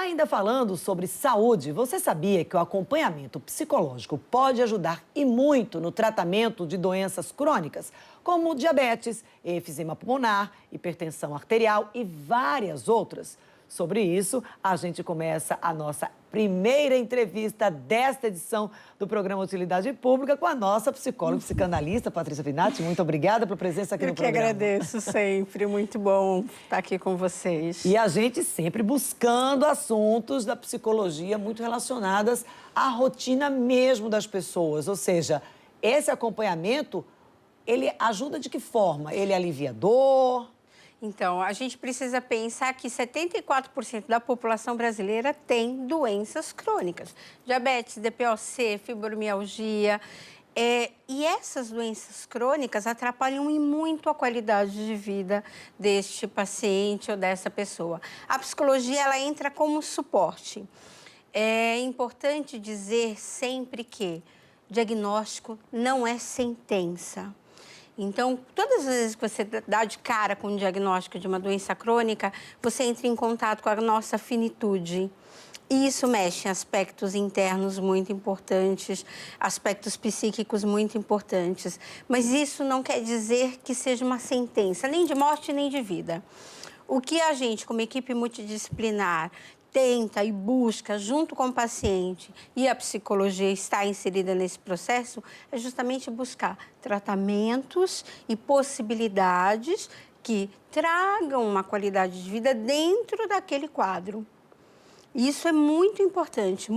Ainda falando sobre saúde, você sabia que o acompanhamento psicológico pode ajudar e muito no tratamento de doenças crônicas, como diabetes, efizema pulmonar, hipertensão arterial e várias outras? Sobre isso, a gente começa a nossa primeira entrevista desta edição do programa Utilidade Pública com a nossa psicóloga e psicanalista, Patrícia Finatti. Muito obrigada pela presença aqui no programa. Eu que agradeço sempre, muito bom estar aqui com vocês. E a gente sempre buscando assuntos da psicologia muito relacionadas à rotina mesmo das pessoas. Ou seja, esse acompanhamento, ele ajuda de que forma? Ele alivia a dor? Então, a gente precisa pensar que 74% da população brasileira tem doenças crônicas. Diabetes, DPOC, fibromialgia. E essas doenças crônicas atrapalham e muito a qualidade de vida deste paciente ou dessa pessoa. A psicologia, ela entra como suporte. É importante dizer sempre que diagnóstico não é sentença. Então, todas as vezes que você dá de cara com o diagnóstico de uma doença crônica, você entra em contato com a nossa finitude. E isso mexe em aspectos internos muito importantes, aspectos psíquicos muito importantes. Mas isso não quer dizer que seja uma sentença, nem de morte, nem de vida. O que a gente, como equipe multidisciplinar, tenta e busca, junto com o paciente, e a psicologia está inserida nesse processo, é justamente buscar tratamentos e possibilidades que tragam uma qualidade de vida dentro daquele quadro. Isso é muito importante,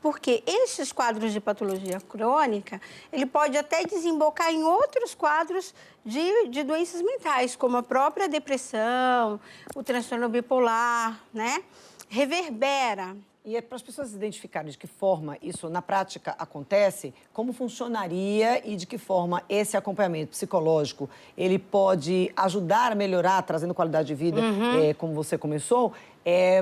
porque esses quadros de patologia crônica, ele pode até desembocar em outros quadros de doenças mentais, como a própria depressão, o transtorno bipolar, né? Reverbera. E é para as pessoas identificarem de que forma isso na prática acontece, como funcionaria e de que forma esse acompanhamento psicológico ele pode ajudar a melhorar, trazendo qualidade de vida, como você começou,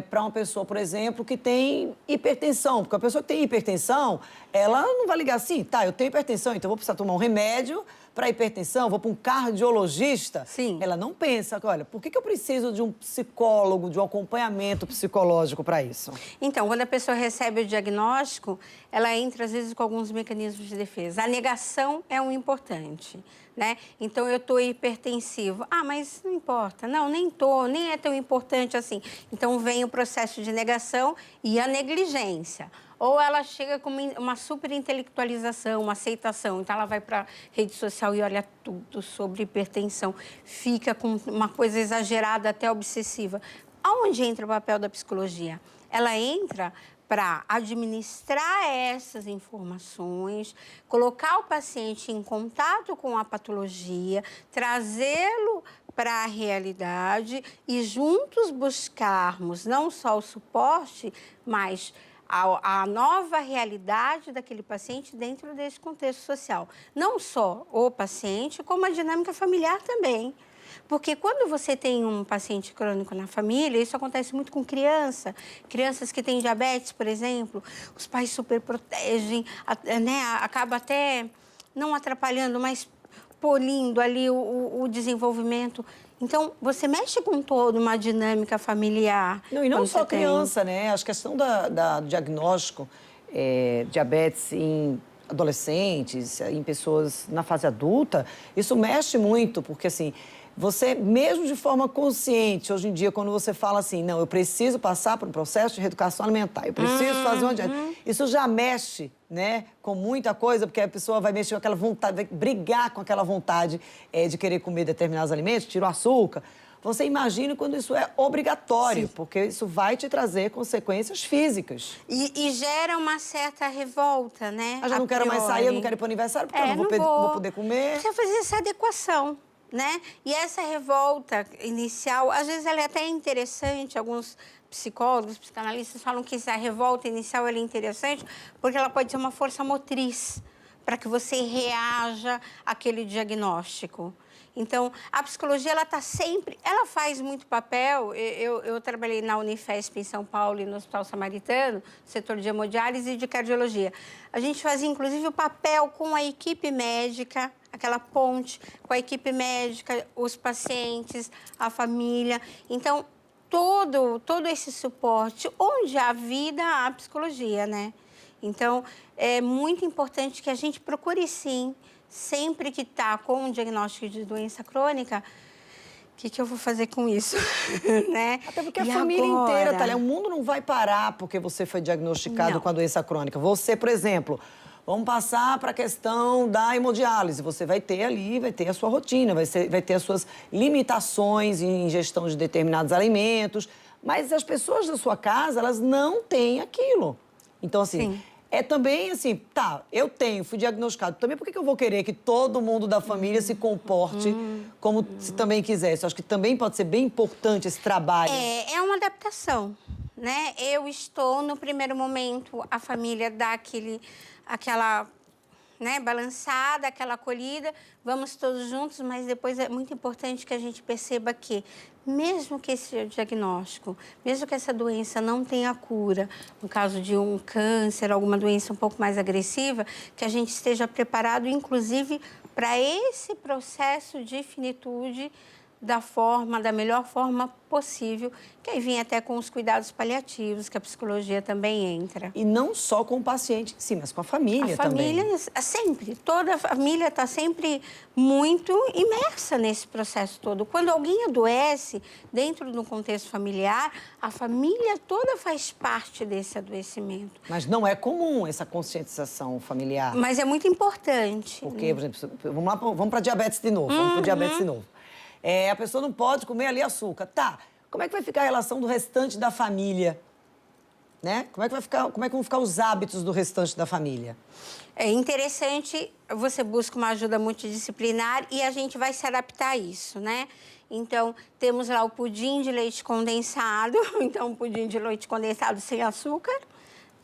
para uma pessoa, por exemplo, que tem hipertensão. Porque a pessoa que tem hipertensão, ela não vai ligar assim, tá, eu tenho hipertensão, então vou precisar tomar um remédio para hipertensão, vou para um cardiologista. Sim. Ela não pensa, olha, por que eu preciso de um psicólogo, de um acompanhamento psicológico para isso? Então, quando a pessoa recebe o diagnóstico, ela entra, às vezes, com alguns mecanismos de defesa. A negação é um importante, né? Então, eu estou hipertensivo. Ah, mas não importa. Não, nem estou, nem é tão importante assim. Então, vem o processo de negação e a negligência. Ou ela chega com uma superintelectualização, uma aceitação. Então, ela vai para a rede social e olha tudo sobre hipertensão. Fica com uma coisa exagerada, até obsessiva. Aonde entra o papel da psicologia? Ela entra para administrar essas informações, colocar o paciente em contato com a patologia, trazê-lo para a realidade e juntos buscarmos não só o suporte, mas a nova realidade daquele paciente dentro desse contexto social. Não só o paciente, como a dinâmica familiar também. Porque quando você tem um paciente crônico na família, isso acontece muito com crianças que têm diabetes, por exemplo, os pais super protegem, né? Acaba até não atrapalhando, mas polindo ali o desenvolvimento. Então, você mexe com toda uma dinâmica familiar. Não, e não só criança, né? A questão do diagnóstico, diabetes em adolescentes, em pessoas na fase adulta, isso mexe muito, porque assim, você, mesmo de forma consciente, hoje em dia, quando você fala assim, não, eu preciso passar por um processo de reeducação alimentar, eu preciso fazer uma dieta, isso já mexe, né, com muita coisa, porque a pessoa vai mexer com aquela vontade, vai brigar com aquela vontade de querer comer determinados alimentos, tira o açúcar. Você imagina quando isso é obrigatório, sim, porque isso vai te trazer consequências físicas. E gera uma certa revolta, né? Eu já não quero mais sair, eu não quero ir para o aniversário, porque eu não vou poder comer. Precisa fazer essa adequação, né? E essa revolta inicial, às vezes ela é até interessante, alguns psicólogos, psicanalistas falam que essa revolta inicial ela é interessante porque ela pode ser uma força motriz para que você reaja àquele diagnóstico. Então, a psicologia, ela está sempre... Ela faz muito papel. Eu trabalhei na Unifesp, em São Paulo, e no Hospital Samaritano, no setor de hemodiálise e de cardiologia. A gente fazia, inclusive, o papel com a equipe médica, aquela ponte com a equipe médica, os pacientes, a família. Então, todo esse suporte. Onde há vida, há psicologia, né? Então, é muito importante que a gente procure, sim, sempre que está com um diagnóstico de doença crônica, o que eu vou fazer com isso, né? Até porque a família inteira, Thalia, o mundo não vai parar porque você foi diagnosticado com a doença crônica. Você, por exemplo, vamos passar para a questão da hemodiálise. Você vai ter ali, vai ter a sua rotina, vai ter as suas limitações em ingestão de determinados alimentos. Mas as pessoas da sua casa, elas não têm aquilo. Então, assim, é também assim, tá, fui diagnosticado. Também por que eu vou querer que todo mundo da família se comporte como se também quisesse? Acho que também pode ser bem importante esse trabalho. É uma adaptação, né? Eu estou, no primeiro momento, a família dá aquela, né, balançada, aquela acolhida, vamos todos juntos, mas depois é muito importante que a gente perceba que, mesmo que esse diagnóstico, mesmo que essa doença não tenha cura, no caso de um câncer, alguma doença um pouco mais agressiva, que a gente esteja preparado, inclusive, para esse processo de finitude da melhor forma possível, que aí vem até com os cuidados paliativos, que a psicologia também entra. E não só com o paciente, sim, mas com a família também. A família, sempre, toda a família está sempre muito imersa nesse processo todo. Quando alguém adoece, dentro do contexto familiar, a família toda faz parte desse adoecimento. Mas não é comum essa conscientização familiar. Mas é muito importante. Porque, por exemplo, vamos para diabetes de novo, vamos para diabetes de novo. A pessoa não pode comer ali açúcar. Tá, como é que vai ficar a relação do restante da família? Né? Como é que vão ficar os hábitos do restante da família? É interessante, você busca uma ajuda multidisciplinar e a gente vai se adaptar a isso, né? Então, temos lá o pudim de leite condensado, então um pudim de leite condensado sem açúcar,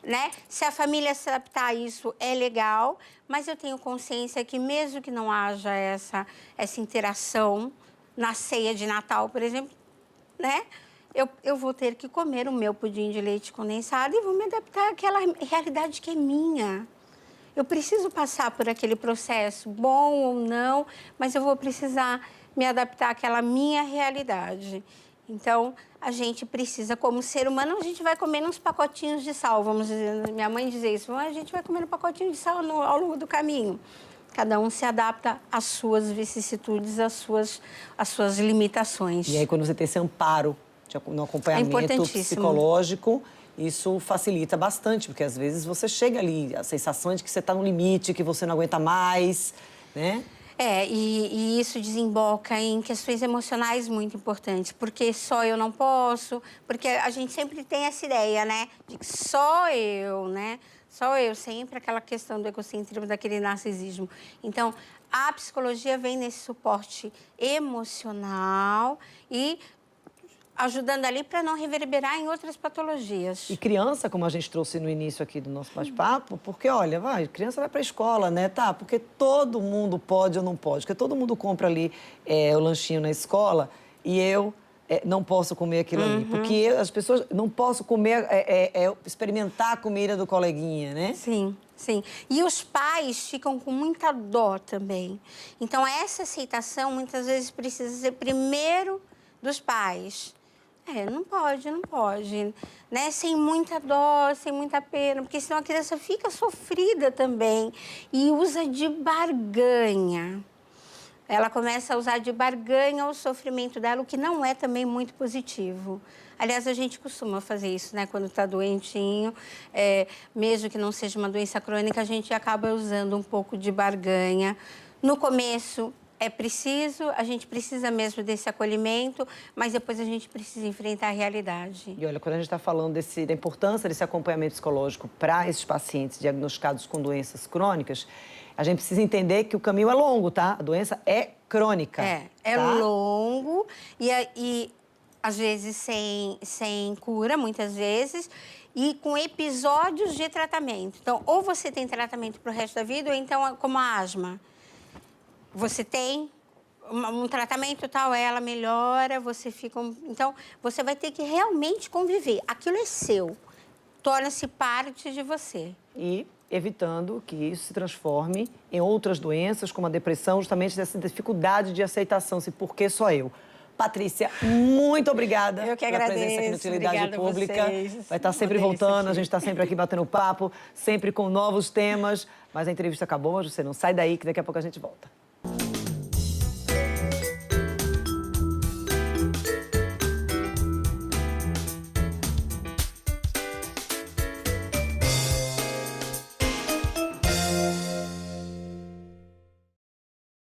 né? Se a família se adaptar a isso, é legal, mas eu tenho consciência que mesmo que não haja essa interação na ceia de Natal, por exemplo, né? Eu vou ter que comer o meu pudim de leite condensado e vou me adaptar àquela realidade que é minha. Eu preciso passar por aquele processo, bom ou não, mas eu vou precisar me adaptar àquela minha realidade. Então, a gente precisa, como ser humano, a gente vai comendo uns pacotinhos de sal, vamos dizer. Minha mãe dizia isso, a gente vai comendo um pacotinho de sal ao longo do caminho. Cada um se adapta às suas vicissitudes, às suas limitações. E aí, quando você tem esse amparo no acompanhamento psicológico, isso facilita bastante, porque às vezes você chega ali, a sensação de que você está no limite, que você não aguenta mais, né? E isso desemboca em questões emocionais muito importantes, porque só eu não posso, porque a gente sempre tem essa ideia, né, de que só eu, né? Só eu, sempre aquela questão do egocentrismo, daquele narcisismo. Então, a psicologia vem nesse suporte emocional e ajudando ali para não reverberar em outras patologias. E criança, como a gente trouxe no início aqui do nosso bate-papo, porque, olha, criança vai para a escola, né? Tá, porque todo mundo pode ou não pode, porque todo mundo compra ali o lanchinho na escola e eu não posso comer aquilo ali. Porque as pessoas não posso comer, experimentar a comida do coleguinha, né? Sim, sim. E os pais ficam com muita dó também. Então, essa aceitação, muitas vezes, precisa ser primeiro dos pais. Não pode, né? Sem muita dó, sem muita pena, porque senão a criança fica sofrida também e usa de barganha. Ela começa a usar de barganha o sofrimento dela, o que não é também muito positivo. Aliás, a gente costuma fazer isso, né? Quando está doentinho, mesmo que não seja uma doença crônica, a gente acaba usando um pouco de barganha. No começo, a gente precisa mesmo desse acolhimento, mas depois a gente precisa enfrentar a realidade. E olha, quando a gente está falando da importância desse acompanhamento psicológico para esses pacientes diagnosticados com doenças crônicas, a gente precisa entender que o caminho é longo, tá? A doença é crônica. É tá? longo e às vezes sem cura, muitas vezes, e com episódios de tratamento. Então, ou você tem tratamento para o resto da vida, ou então, como a asma. Você tem um tratamento tal, ela melhora, você fica... Então, você vai ter que realmente conviver. Aquilo é seu, torna-se parte de você. E evitando que isso se transforme em outras doenças, como a depressão, justamente dessa dificuldade de aceitação, por que só eu? Patrícia, muito obrigada Eu que pela agradeço. presença aqui no Utilidade Obrigada a Pública. vocês. Vai estar sempre Uma delícia voltando, aqui. a gente está sempre aqui batendo papo, sempre com novos temas. Mas a entrevista acabou, você não sai daí que daqui a pouco a gente volta.